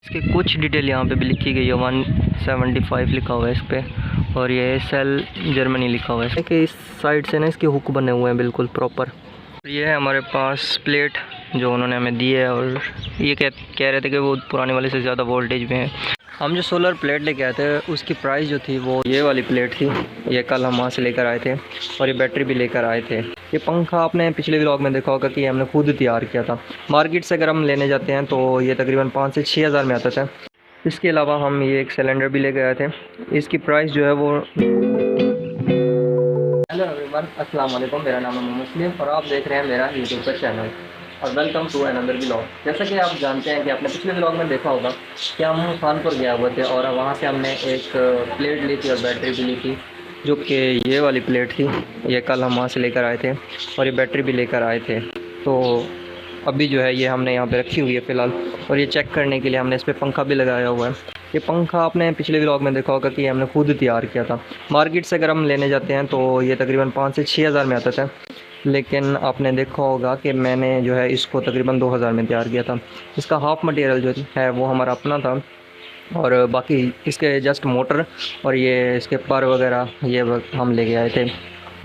इसकी कुछ डिटेल यहाँ पे भी लिखी गई है, 175 लिखा हुआ है इस पर, और ये सेल जर्मनी लिखा हुआ है कि इस साइड से ना इसके हुक बने हुए हैं बिल्कुल प्रॉपर। ये है हमारे पास प्लेट जो उन्होंने हमें दी है, और ये कह रहे थे कि वो पुराने वाले से ज़्यादा वोल्टेज में है। हम जो सोलर प्लेट लेके आए थे उसकी प्राइस जो थी वो ये वाली प्लेट थी, ये कल हम वहाँ से लेकर आए थे, और ये बैटरी भी लेकर आए थे। ये पंखा आपने पिछले व्लॉग में देखा होगा कि हमने खुद तैयार किया था। मार्केट से अगर हम लेने जाते हैं तो ये तकरीबन 5 से 6 हज़ार में आता था। इसके अलावा हम ये एक सिलेंडर भी लेकर आए थे, इसकी प्राइस जो है वो। हेलो एवरीवन, अस्सलाम वालेकुम। मेरा नाम है मुस्लिम और आप देख रहे हैं मेरा यूट्यूब का चैनल, और वेलकम टू अनदर व्लॉग। जैसा कि आप जानते हैं कि आपने पिछले व्लॉग में देखा होगा कि हम खानपुर गए हुए थे, और वहाँ से हमने एक प्लेट ली थी और बैटरी भी ली थी, जो कि ये वाली प्लेट थी। ये कल हम वहाँ से लेकर आए थे, और ये बैटरी भी लेकर आए थे। तो अभी जो है ये हमने यहाँ पे रखी हुई है फ़िलहाल, और ये चेक करने के लिए हमने इस पर पंखा भी लगाया हुआ है। ये पंखा आपने पिछले व्लॉग में देखा होगा कि हमने खुद तैयार किया था। मार्केट से अगर हम लेने जाते हैं तो ये तकरीबन 5 से 6 हज़ार में आता था, लेकिन आपने देखा होगा कि मैंने जो है इसको तकरीबन 2 हज़ार में तैयार किया था। इसका हाफ़ मटेरियल जो है वो हमारा अपना था, और बाकी इसके जस्ट मोटर और ये इसके पर वगैरह ये हम लेके आए थे।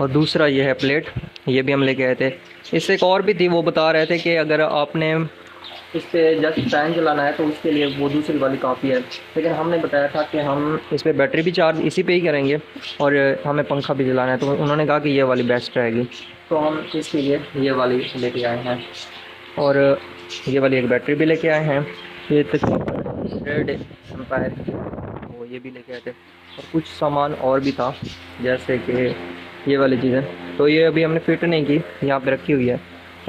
और दूसरा ये है प्लेट, ये भी हम लेके आए थे। इससे एक और भी थी, वो बता रहे थे कि अगर आपने इस पर जस्ट फैन चलाना है तो उसके लिए वो दूसरी वाली काफ़ी है, लेकिन हमने बताया था कि हम इस पर बैटरी भी चार्ज इसी पे ही करेंगे और हमें पंखा भी चलाना है, तो उन्होंने कहा कि ये वाली बेस्ट रहेगी। तो हम इसके लिए ये वाली लेके आए हैं, और ये वाली एक बैटरी भी लेके आए हैं। ये तकरीबन 1.5 एम्पायर की, तो ये भी लेके आए थे। और कुछ सामान और भी था, जैसे कि ये वाली चीज़ें, तो ये अभी हमने फिट नहीं की, यहाँ पे रखी हुई है।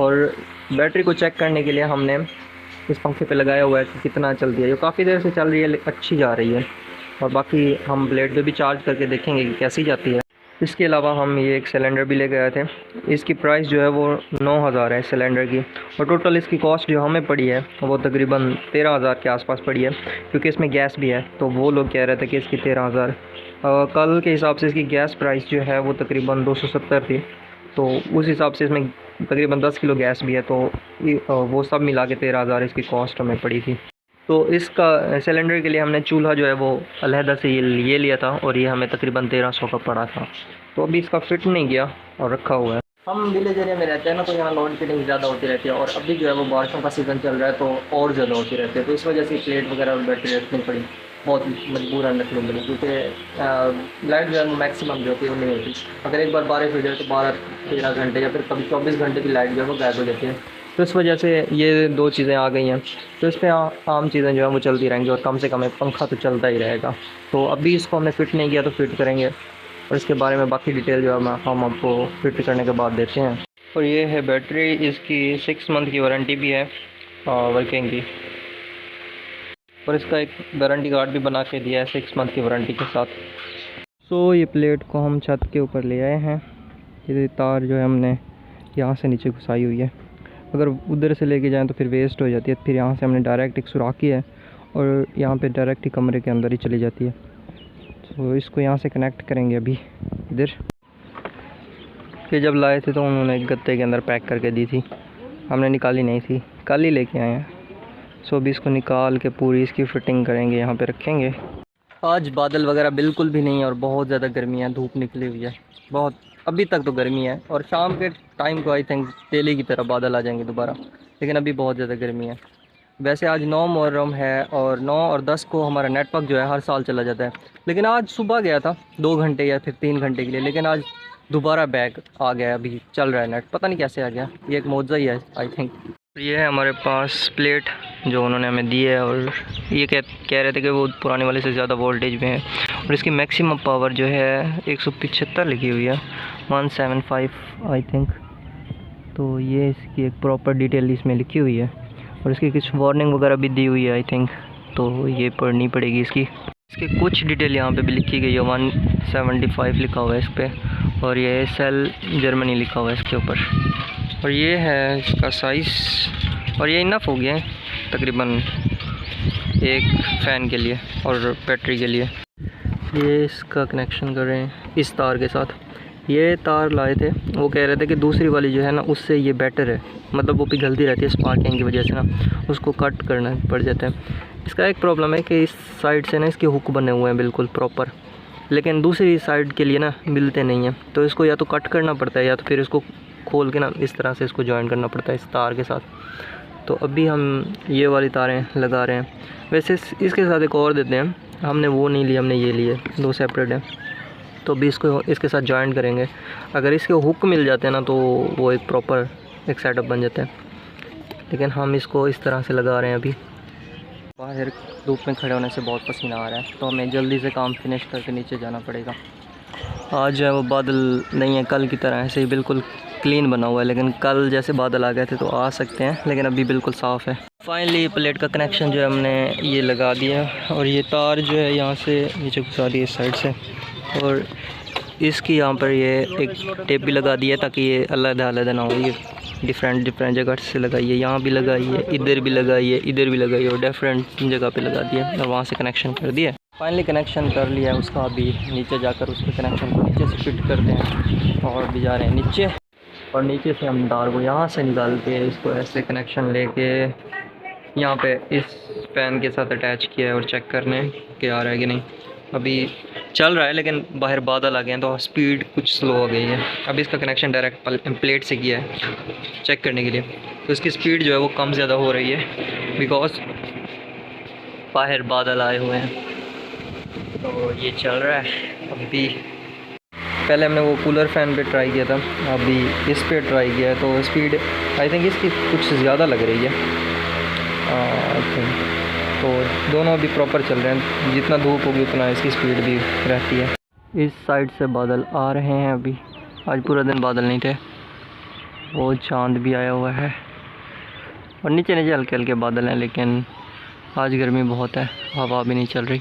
और बैटरी को चेक करने के लिए हमने इस पंखे पे लगाया हुआ है कि कितना चलती है। ये काफ़ी देर से चल रही है, अच्छी जा रही है। और बाकी हम प्लेट पे भी चार्ज करके देखेंगे कि कैसी जाती है। इसके अलावा हम ये एक सिलेंडर भी ले गए थे। इसकी प्राइस जो है वो 9 हज़ार है सिलेंडर की, और टोटल इसकी कॉस्ट जो हमें पड़ी है वो तकरीबन 13 हज़ार के आसपास पड़ी है, क्योंकि इसमें गैस भी है। तो वो लोग कह रहे थे कि इसकी 13 हज़ार, कल के हिसाब से इसकी गैस प्राइस जो है वो तकरीबन 270 थी। तो उस हिसाब से इसमें तकरीबन 10 किलो गैस भी है, तो वो सब मिला के 13 हज़ार इसकी कॉस्ट हमें पड़ी थी। तो इसका सिलेंडर के लिए हमने चूल्हा जो है वो अलहदा से ये लिया था, और ये हमें तकरीबन 1300 का पड़ा था। तो अभी इसका फिट नहीं गया और रखा हुआ है। हम विलेज एरिया में रहते हैं ना, तो यहाँ लोड शेडिंग ज़्यादा होती रहती है, और अभी जो है वो बारिशों का सीज़न चल रहा है तो और ज़्यादा होती रहती है। तो इस वजह से प्लेट वगैरह और बैटरी रखनी पड़ी, बहुत मजबूरन रखनी पड़ी, क्योंकि लाइट जो है मैक्सिमम जो होती है वो नहीं होती। अगर एक बार बारिश हो जाए तो 12-13 घंटे या फिर कभी 24 घंटे की लाइट जो है वो गायब हो जाती है। तो इस वजह से ये दो चीज़ें आ गई हैं, तो इस पर आम चीज़ें जो है वो चलती रहेंगी, और कम से कम एक पंखा तो चलता ही रहेगा। तो अभी इसको हमने फ़िट नहीं किया, तो फिट करेंगे, और इसके बारे में बाकी डिटेल जो है हम आपको फिट करने के बाद देते हैं। और ये है बैटरी, इसकी 6 मंथ की वारंटी भी है वर्किंग की, और इसका एक गारंटी कार्ड भी बना के दिया है 6 मंथ की वारंटी के साथ। सो ये प्लेट को हम छत के ऊपर ले आए हैं। ये तार जो है हमने यहाँ से नीचे घुसाई हुई है, अगर उधर से लेके जाएं तो फिर वेस्ट हो जाती है। फिर यहाँ से हमने डायरेक्ट एक सुराख की है, और यहाँ पे डायरेक्ट ही कमरे के अंदर ही चली जाती है। तो इसको यहाँ से कनेक्ट करेंगे अभी इधर। ये जब लाए थे तो उन्होंने एक गत्ते के अंदर पैक करके दी थी, हमने निकाली नहीं थी, कल ही लेके आए हैं। सो अभी इसको निकाल के पूरी इसकी फ़िटिंग करेंगे, यहाँ पे रखेंगे। आज बादल वगैरह बिल्कुल भी नहीं है, और बहुत ज़्यादा गर्मी है, धूप निकली हुई है बहुत। अभी तक तो गर्मी है, और शाम के टाइम को आई थिंक तेली की तरह बादल आ जाएंगे दोबारा, लेकिन अभी बहुत ज़्यादा गर्मी है। वैसे आज 9 मुहर्रम है, और 9 और 10 को हमारा नेटवर्क जो है हर साल चला जाता है, लेकिन आज सुबह गया था 2 घंटे या फिर 3 घंटे के लिए, लेकिन आज दोबारा बैक आ गया, अभी चल रहा है नेट, पता नहीं कैसे आ गया। ये एक मौजज़ा ही है आई थिंक। ये है हमारे पास प्लेट जो उन्होंने हमें दी है, और ये कह रहे थे कि वो पुराने वाले से ज़्यादा वोल्टेज में है, और इसकी मैक्सिमम पावर जो है 175 लिखी हुई है, 175 आई थिंक। तो ये इसकी एक प्रॉपर डिटेल इसमें लिखी हुई है, और इसकी कुछ वार्निंग वगैरह भी दी हुई है आई थिंक, तो ये पढ़नी पड़ेगी इसकी कुछ डिटेल यहाँ पे भी लिखी गई है। 175 लिखा हुआ है इस पर, और ये सेल जर्मनी लिखा हुआ है इसके ऊपर। और ये है इसका साइज़, और ये इनफ हो गया है तकरीबन एक फ़ैन के लिए और बैटरी के लिए। ये इसका कनेक्शन कर रहे हैं इस तार के साथ। ये तार लाए थे, वो कह रहे थे कि दूसरी वाली जो है ना उससे ये बेटर है, मतलब वो पिघलती रहती है स्पार्किंग की वजह से ना, उसको कट करना पड़ जाता है। इसका एक प्रॉब्लम है कि इस साइड से ना इसके हुक बने हुए हैं बिल्कुल प्रॉपर, लेकिन दूसरी साइड के लिए ना मिलते नहीं हैं। तो इसको या तो कट करना पड़ता है या तो फिर इसको खोल के ना इस तरह से इसको जॉइन करना पड़ता है इस तार के साथ। तो अभी हम ये वाली तारें लगा रहे हैं। वैसे इसके साथ एक और देते हैं, हमने वो नहीं लिए, हमने ये लिए, दो सेपरेट हैं। तो अभी इसको इसके साथ जॉइन करेंगे। अगर इसके हुक मिल जाते हैं ना तो वो एक प्रॉपर एक सेटअप बन जाता है, लेकिन हम इसको इस तरह से लगा रहे हैं। अभी बाहर धूप में खड़े होने से बहुत पसीना आ रहा है, तो हमें जल्दी से काम फिनिश करके नीचे जाना पड़ेगा। आज जो है वो बादल नहीं है कल की तरह, ऐसे ही बिल्कुल क्लीन बना हुआ है, लेकिन कल जैसे बादल आ गए थे तो आ सकते हैं, लेकिन अभी बिल्कुल साफ़ है। फाइनली प्लेट का कनेक्शन जो है हमने ये लगा दिया, और ये तार जो है यहाँ से नीचे घुसा दी इस साइड से, और इसकी यहाँ पर ये एक टेप भी लगा दिया ताकि ये अलग-अलग ना हो। ये डिफरेंट जगह से लगाइए, यहाँ भी लगाइए, इधर भी लगाइए, इधर भी लगाइए, और डिफरेंट जगह पे लगा दिया और वहाँ से कनेक्शन कर दिया। फाइनली कनेक्शन कर लिया है उसका। अभी नीचे जाकर उसके कनेक्शन को नीचे से फिट करते हैं, और भी जा रहे हैं नीचे, और नीचे से हम तार को यहाँ से निकाल के इसको ऐसे कनेक्शन लेके यहाँ पे इस फैन के साथ अटैच किया है, और चेक करने के आ रहा है कि नहीं। अभी चल रहा है, लेकिन बाहर बादल आ गए हैं तो स्पीड कुछ स्लो हो गई है। अभी इसका कनेक्शन डायरेक्ट प्लेट से किया है चेक करने के लिए, तो इसकी स्पीड जो है वो कम ज़्यादा हो रही है बिकॉज बाहर बादल आए हुए हैं। तो ये चल रहा है। अभी पहले हमने वो कूलर फ़ैन पे ट्राई किया था, अभी इस पे ट्राई किया है, तो स्पीड आई थिंक इसकी कुछ ज़्यादा लग रही है आई थिंक। तो दोनों अभी प्रॉपर चल रहे हैं, जितना धूप होगी उतना इसकी स्पीड भी रहती है। इस साइड से बादल आ रहे हैं अभी, आज पूरा दिन बादल नहीं थे, वो चांद भी आया हुआ है, और नीचे हल्के हल्के बादल हैं, लेकिन आज गर्मी बहुत है, हवा भी नहीं चल रही।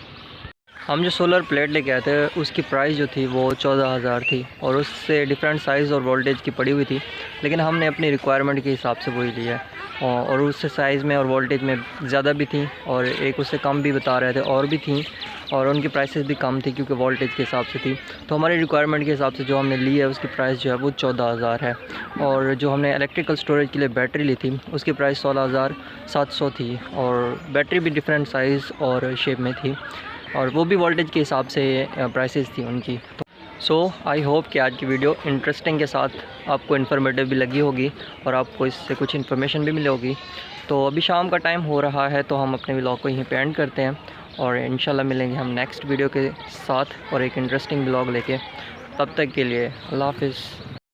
हम जो सोलर प्लेट लेके आए थे उसकी प्राइस जो थी वो 14,000 थी, और उससे डिफरेंट साइज़ और वोल्टेज की पड़ी हुई थी, लेकिन हमने अपनी रिक्वायरमेंट के हिसाब से वही लिया है। और उससे साइज़ में और वोल्टेज में ज़्यादा भी थी, और एक उससे कम भी बता रहे थे, और भी थी, और उनकी प्राइसेस भी कम थी क्योंकि वोल्टेज के हिसाब से थी। तो हमारी रिक्वायरमेंट के हिसाब से जो हमने ली है उसकी प्राइस जो है वो 14,000 है। और जो हमने इलेक्ट्रिकल स्टोरेज के लिए बैटरी ली थी उसकी प्राइस 16,700 थी, और बैटरी भी डिफरेंट साइज़ और शेप में थी, और वो भी वोल्टेज के हिसाब से प्राइसेस थी उनकी। सो आई होप कि आज की वीडियो इंटरेस्टिंग के साथ आपको इन्फॉर्मेटिव भी लगी होगी, और आपको इससे कुछ इन्फॉर्मेशन भी मिली होगी। तो अभी शाम का टाइम हो रहा है, तो हम अपने व्लॉग को यहीं पे एंड करते हैं, और इंशाल्लाह मिलेंगे हम नेक्स्ट वीडियो के साथ और एक इंटरेस्टिंग व्लॉग लेके। तब तक के लिए अल्लाह हाफ़िज़।